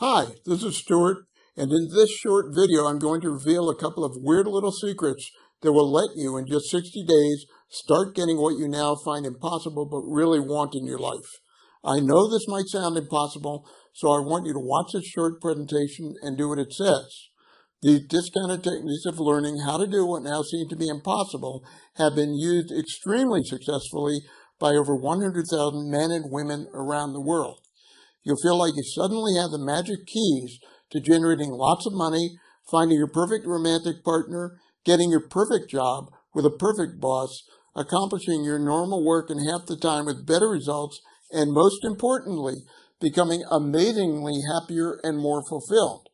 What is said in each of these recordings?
Hi, this is Stuart, and in this short video, I'm going to reveal a couple of weird little secrets that will let you, in just 60 days, start getting what you now find impossible but really want in your life. I know this might sound impossible, so I want you to watch this short presentation and do what it says. These discounted techniques of learning how to do what now seem to be impossible have been used extremely successfully by over 100,000 men and women around the world. You'll feel like you suddenly have the magic keys to generating lots of money, finding your perfect romantic partner, getting your perfect job with a perfect boss, accomplishing your normal work in half the time with better results, and most importantly, becoming amazingly happier and more fulfilled.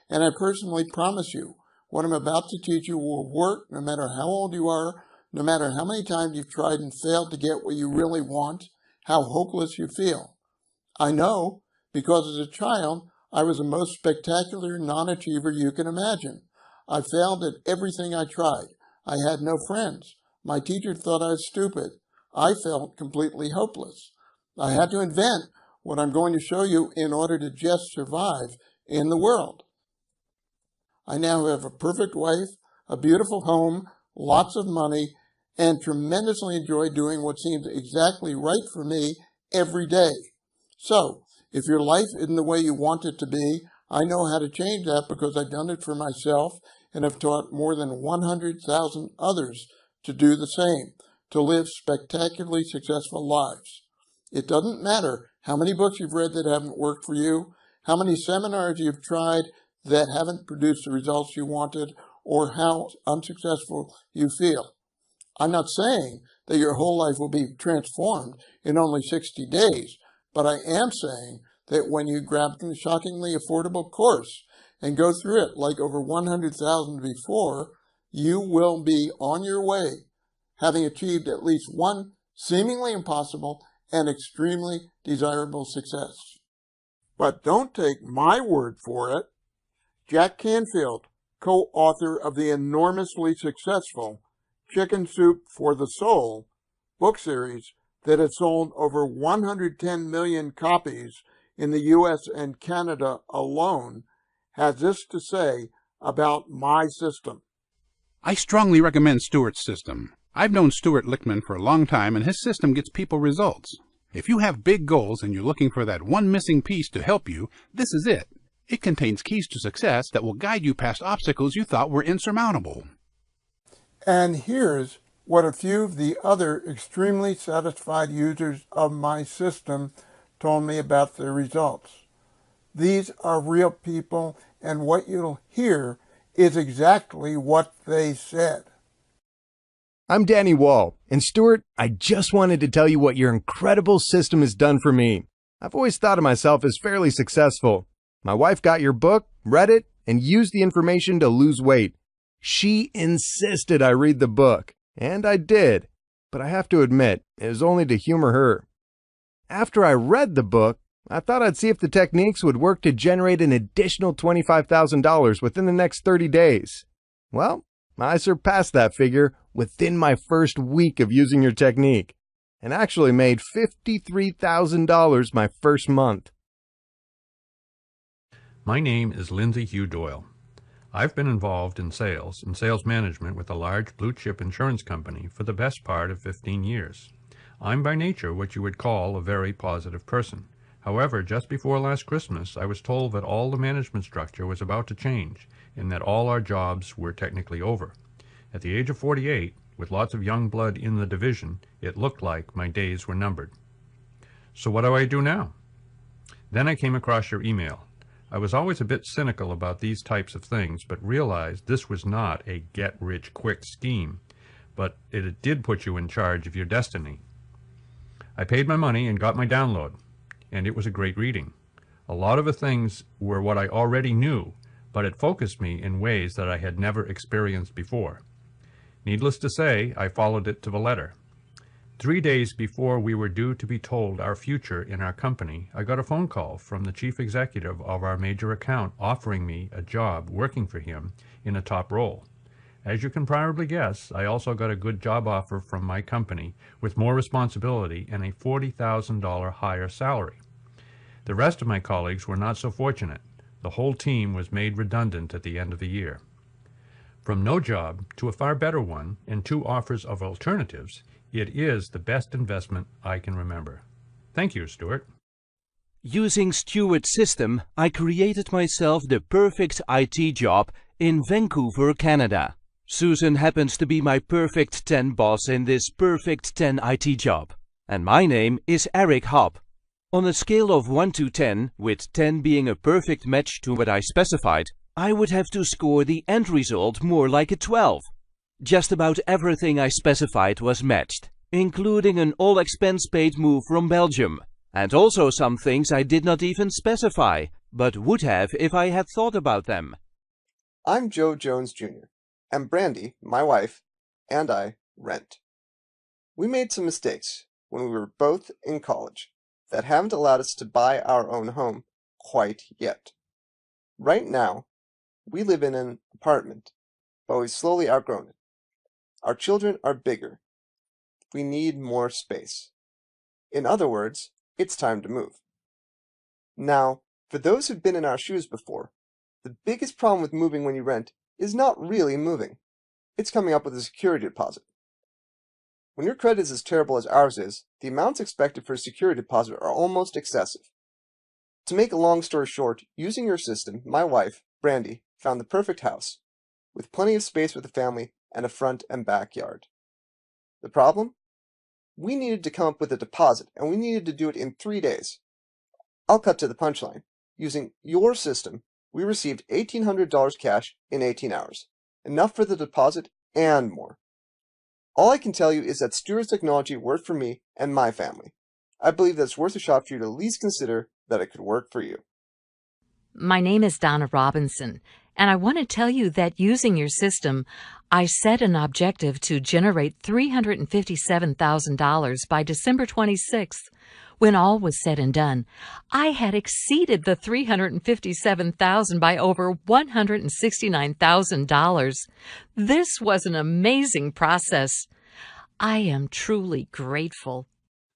And I personally promise you, what I'm about to teach you will work no matter how old you are, no matter how many times you've tried and failed to get what you really want, how hopeless you feel. I know, because as a child, I was the most spectacular non-achiever you can imagine. I failed at everything I tried. I had no friends. My teacher thought I was stupid. I felt completely hopeless. I had to invent what I'm going to show you in order to just survive in the world. I now have a perfect wife, a beautiful home, lots of money, and tremendously enjoy doing what seems exactly right for me every day. So, if your life isn't the way you want it to be, I know how to change that because I've done it for myself and have taught more than 100,000 others to do the same, to live spectacularly successful lives. It doesn't matter how many books you've read that haven't worked for you, how many seminars you've tried that haven't produced the results you wanted, or how unsuccessful you feel. I'm not saying that your whole life will be transformed in only 60 days, but I am saying that when you grab the shockingly affordable course and go through it like over 100,000 before, you will be on your way, having achieved at least one seemingly impossible and extremely desirable success. But don't take my word for it. Jack Canfield, co-author of the enormously successful Chicken Soup for the Soul book series that had sold over 110 million copies in the US and Canada alone, has this to say about my system. I strongly recommend Stuart's system. I've known Stuart Lichtman for a long time, and his system gets people results. If you have big goals and you're looking for that one missing piece to help you, this is it. It contains keys to success that will guide you past obstacles you thought were insurmountable. And here's what a few of the other extremely satisfied users of my system told me about their results. These are real people, and what you'll hear is exactly what they said. I'm Danny Wall, and Stuart, I just wanted to tell you what your incredible system has done for me. I've always thought of myself as fairly successful. My wife got your book, read it, and used the information to lose weight. She insisted I read the book, and I did, but I have to admit, it was only to humor her. After I read the book, I thought I'd see if the techniques would work to generate an additional $25,000 within the next 30 days. Well, I surpassed that figure within my first week of using your technique, and actually made $53,000 my first month. My name is Lindsay Hugh Doyle. I've been involved in sales and sales management with a large blue-chip insurance company for the best part of 15 years. I'm by nature what you would call a very positive person. However, just before last Christmas, I was told that all the management structure was about to change and that all our jobs were technically over. At the age of 48, with lots of young blood in the division, it looked like my days were numbered. So what do I do now? Then I came across your email. I was always a bit cynical about these types of things, but realized this was not a get-rich-quick scheme, but it did put you in charge of your destiny. I paid my money and got my download, and it was a great reading. A lot of the things were what I already knew, but it focused me in ways that I had never experienced before. Needless to say, I followed it to the letter. 3 days before we were due to be told our future in our company, I got a phone call from the chief executive of our major account offering me a job working for him in a top role. As you can probably guess, I also got a good job offer from my company with more responsibility and a $40,000 higher salary. The rest of my colleagues were not so fortunate. The whole team was made redundant at the end of the year. From no job to a far better one and 2 offers of alternatives, it is the best investment I can remember. Thank you, Stuart. Using Stuart's system, I created myself the perfect IT job in Vancouver, Canada. Susan happens to be my perfect 10 boss in this perfect 10 IT job. And my name is Eric Hopp. On a scale of 1 to 10, with 10 being a perfect match to what I specified, I would have to score the end result more like a 12. Just about everything I specified was matched, including an all-expense-paid move from Belgium, and also some things I did not even specify, but would have if I had thought about them. I'm Joe Jones Jr., and Brandy, my wife, and I rent. We made some mistakes when we were both in college that haven't allowed us to buy our own home quite yet. Right now, we live in an apartment, but we've slowly outgrown it. Our children are bigger. We need more space. In other words, it's time to move. Now, for those who've been in our shoes before, the biggest problem with moving when you rent is not really moving. It's coming up with a security deposit. When your credit is as terrible as ours is, the amounts expected for a security deposit are almost excessive. To make a long story short, using your system, my wife, Brandy, found the perfect house, with plenty of space for the family and a front and backyard. The problem? We needed to come up with a deposit, and we needed to do it in 3 days. I'll cut to the punchline. Using your system, we received $1,800 cash in 18 hours, enough for the deposit and more. All I can tell you is that Stuart's technology worked for me and my family. I believe that it's worth a shot for you to at least consider that it could work for you. My name is Donna Robinson, and I want to tell you that using your system, I set an objective to generate $357,000 by December 26th. When all was said and done, I had exceeded the $357,000 by over $169,000. This was an amazing process. I am truly grateful.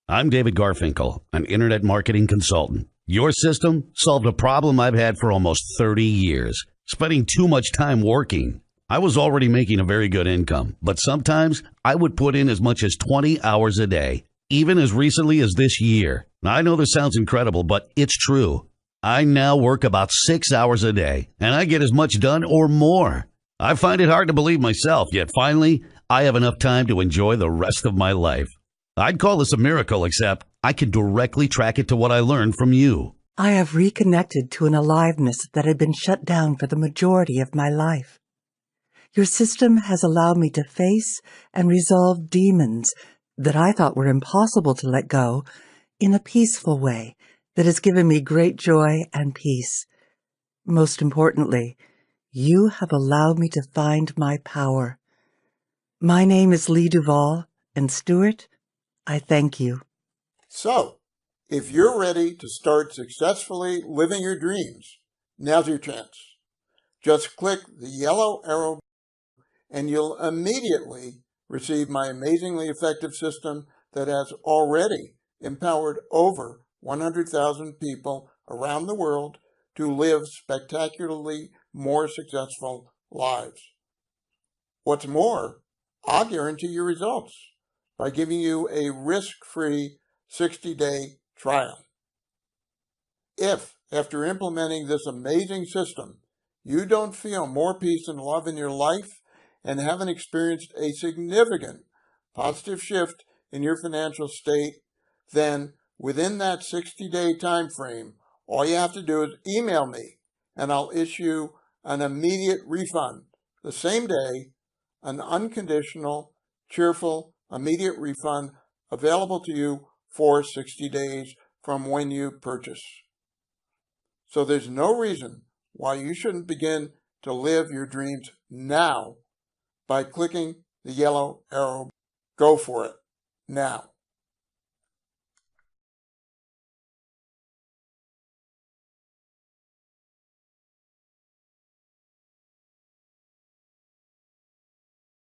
I'm David Garfinkel, an internet marketing consultant. Your system solved a problem I've had for almost 30 years, spending too much time working. I was already making a very good income, but sometimes I would put in as much as 20 hours a day, even as recently as this year. Now, I know this sounds incredible, but it's true. I now work about 6 hours a day, and I get as much done or more. I find it hard to believe myself, yet finally, I have enough time to enjoy the rest of my life. I'd call this a miracle, except I can directly track it to what I learned from you. I have reconnected to an aliveness that had been shut down for the majority of my life. Your system has allowed me to face and resolve demons that I thought were impossible to let go in a peaceful way that has given me great joy and peace. Most importantly, you have allowed me to find my power. My name is Lee Duvall, and Stuart, I thank you. So, if you're ready to start successfully living your dreams, now's your chance. Just click the yellow arrow and you'll immediately receive my amazingly effective system that has already empowered over 100,000 people around the world to live spectacularly more successful lives. What's more, I'll guarantee your results by giving you a risk-free 60-day trial. If, after implementing this amazing system, you don't feel more peace and love in your life and haven't experienced a significant positive shift in your financial state, then within that 60-day time frame, all you have to do is email me and I'll issue an immediate refund the same day, an unconditional, cheerful, immediate refund available to you for 60 days from when you purchase. So there's no reason why you shouldn't begin to live your dreams now by clicking the yellow arrow. Go for it now.